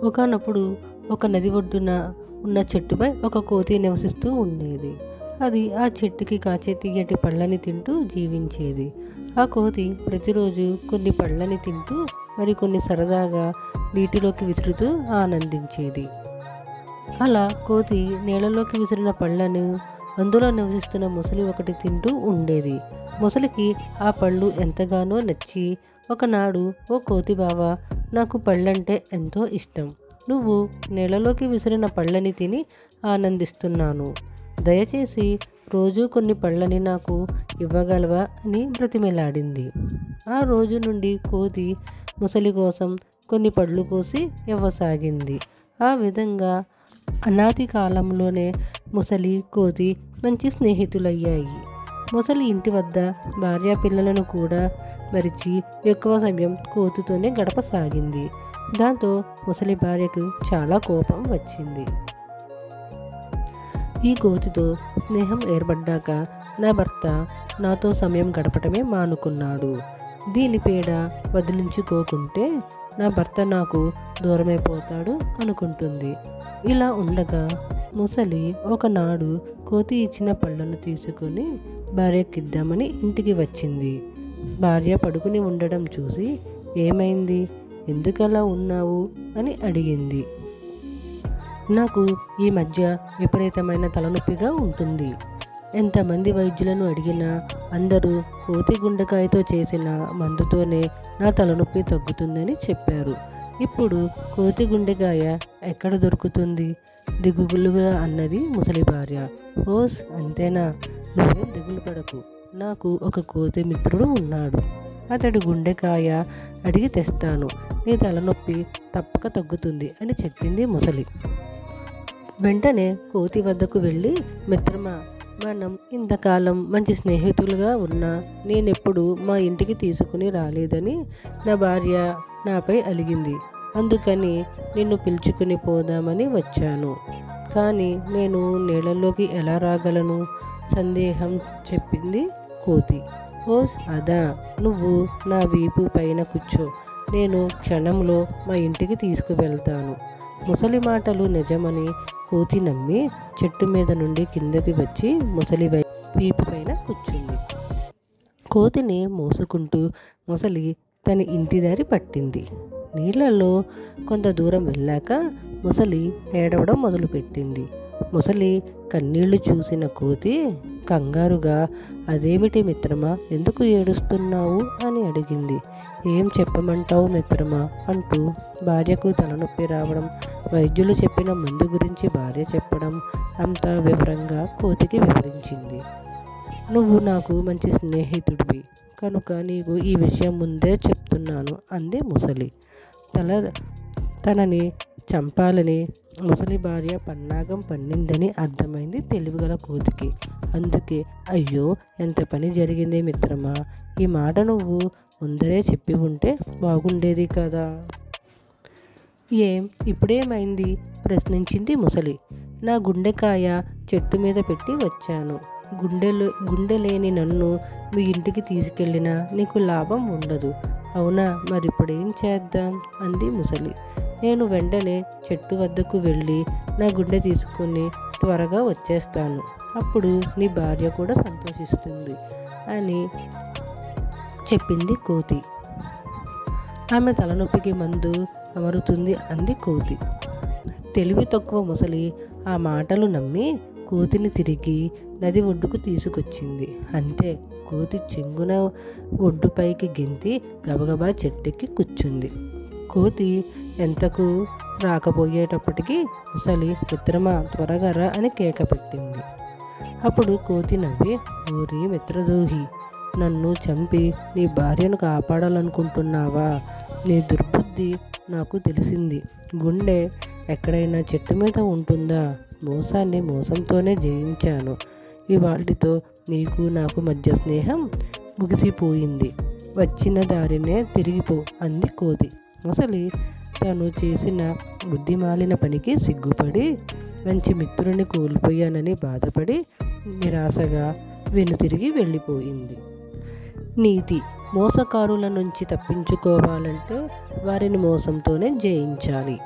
ఒకానప్పుడు ఒక నది ఒడ్డున ఉన్న చెట్టుపై ఒక కోతి నివసిస్తూ ఉండేది. అది ఆ చెట్టుకి కాచే తీయటి పళ్ళని తింటూ జీవించేది. ఆ కోతి ప్రతిరోజు కొన్ని పళ్ళని తింటూ మరికొన్ని సరదాగా నీటిలోకి విసురుతూ ఆనందించేది. అలా కోతి నీళ్ళలోకి విసిరిన పళ్ళను అందులో నివసిస్తున్న మొసలి ఒకటి తింటూ ఉండేది. మొసలికి ఆ పళ్ళు ఎంతగానో నచ్చి ఒకనాడు, "ఓ కోతి బావా, నాకు పళ్ళంటే ఎంతో ఇష్టం. నువ్వు నీళ్ళలోకి విసిరిన పళ్ళని తిని ఆనందిస్తున్నాను. దయచేసి రోజు కొన్ని పళ్ళని నాకు ఇవ్వగలవా?" అని బ్రతిమిలాడింది. ఆ రోజు నుండి కోతి మొసలి కోసం కొన్ని పళ్ళు కోసి ఇవ్వసాగింది. ఆ విధంగా అనాది కాలంలోనే మొసలి, కోతి మంచి స్నేహితులయ్యాయి. మొసలి ఇంటి వద్ద భార్యాపిల్లలను కూడా మరిచి ఎక్కువ సమయం కోతితోనే గడపసాగింది. దాంతో మొసలి భార్యకు చాలా కోపం వచ్చింది. ఈ కోతితో స్నేహం ఏర్పడ్డాక నా భర్త నాతో సమయం గడపటమే మానుకున్నాడు. దీని పీడ వదిలించుకోకుంటే నా భర్త నాకు దూరమైపోతాడు అనుకుంటుంది. ఇలా ఉండగా మొసలి ఒకనాడు కోతి ఇచ్చిన పళ్ళను తీసుకుని భార్యకిద్దామని ఇంటికి వచ్చింది. భార్య పడుకుని ఉండడం చూసి, "ఏమైంది? ఎందుకలా ఉన్నావు?" అని అడిగింది. "నాకు ఈ మధ్య విపరీతమైన తలనొప్పిగా ఉంటుంది. ఎంతమంది వైద్యులను అడిగినా అందరూ కోతి గుండెకాయతో చేసిన మందుతోనే నా తలనొప్పి తగ్గుతుందని చెప్పారు. ఇప్పుడు కోతి గుండెకాయ ఎక్కడ దొరుకుతుంది?" దిగులుగా అన్నది ముసలి భార్య. "ఓస్ అంతేనా? నువ్వేం దిగులు పడకు. నాకు ఒక కోతి మిత్రుడు ఉన్నాడు. అతడి గుండెకాయ అడిగి తెస్తాను. నీ తలనొప్పి తప్పక తగ్గుతుంది" అని చెప్పింది ముసలి. వెంటనే కోతి వద్దకు వెళ్ళి, "మిత్రమా, మనం ఇంతకాలం మంచి స్నేహితులుగా ఉన్నా నేనెప్పుడు మా ఇంటికి తీసుకుని రాలేదని నా భార్య నాపై అలిగింది. అందుకని నిన్ను పిలుచుకుని పోదామని వచ్చాను. కానీ నేను నీళ్ళలోకి ఎలా రాగలను?" సందేహం చెప్పింది కోతి. "ఓస్ అదా, నువ్వు నా వీపు పైన కూర్చో. నేను క్షణంలో మా ఇంటికి తీసుకువెళ్తాను." ముసలి మాటలు నిజమని కోతి నమ్మి చెట్టు మీద నుండి కిందకి వచ్చి ముసలి వీపు పైన కూర్చుంది. కోతిని మోసుకుంటూ ముసలి తన ఇంటి దారి పట్టింది. నీళ్లలో కొంత దూరం వెళ్ళాక ముసలి ఏడవడం మొదలుపెట్టింది. ముసలి కన్నీళ్లు చూసిన కోతి కంగారుగా, "అదేమిటి మిత్రమా, ఎందుకు ఏడుస్తున్నావు?" అని అడిగింది. "ఏం చెప్పమంటావు మిత్రమా?" అంటూ భార్యకు తలనొప్పి రావడం, వైద్యులు చెప్పిన మందు గురించి భార్య చెప్పడం అంతా వివరంగా కోతికి వివరించింది. "నువ్వు నాకు మంచి స్నేహితుడివి కనుక నీకు ఈ విషయం ముందే చెప్తున్నాను" అంది ముసలి. తనని చంపాలని ముసలి భార్య పన్నాగం పన్నిందని అర్థమైంది తెలివిగల కోతికి. అందుకే, "అయ్యో, ఎంత పని జరిగింది మిత్రమా, ఈ మాట నువ్వు ముందరే చెప్పి ఉంటే బాగుండేది కదా." "ఏం ఇప్పుడేమైంది?" ప్రశ్నించింది ముసలి. "నా గుండెకాయ చెట్టు మీద పెట్టి వచ్చాను. గుండె లేని నన్ను మీ ఇంటికి తీసుకెళ్ళినా నీకు లాభం ఉండదు. అవునా? మరిప్పుడేం చేద్దాం?" అంది ముసలి. "నేను వెంటనే చెట్టు వద్దకు వెళ్ళి నా గుండె తీసుకుని త్వరగా వచ్చేస్తాను. అప్పుడు నీ భార్య కూడా సంతోషిస్తుంది" అని చెప్పింది కోతి. "ఆమె తలనొప్పికి మందు అమరుతుంది" అంది కోతి. తెలివి తక్కువ ముసలి ఆ మాటలు నమ్మి కోతిని తిరిగి నది ఒడ్డుకు తీసుకొచ్చింది. అంతే, కోతి చెంగున ఒడ్డుపైకి గెంతి గబగబా చెట్టెక్కి కూర్చుంది. కోతి ఎంతకు రాకపోయేటప్పటికీ ముసలి, "మిత్రమా, త్వరగా రా" అని కేక పెట్టింది. అప్పుడు కోతి నవ్వి, "ఓరి మిత్రద్రోహి, నన్ను చంపి నీ భార్యను కాపాడాలనుకుంటున్నావా? నీ దుర్బుద్ధి నాకు తెలిసింది. గుండె ఎక్కడైనా చెట్టు మీద ఉంటుందా? మోసాన్ని మోసంతోనే జయించాను. ఇవాళ్టితో నీకు నాకు మధ్య స్నేహం ముగిసిపోయింది. వచ్చిన దారినే తిరిగిపో" అంది కోతి. ముసలి తను చేసిన బుద్ధిమాలిన పనికి సిగ్గుపడి, మంచి మిత్రుని కోల్పోయానని బాధపడి నిరాశగా వెనుతిరిగి వెళ్ళిపోయింది. నీతి: మోసకారుల నుంచి తప్పించుకోవాలంటే వారిని మోసంతోనే జయించాలి.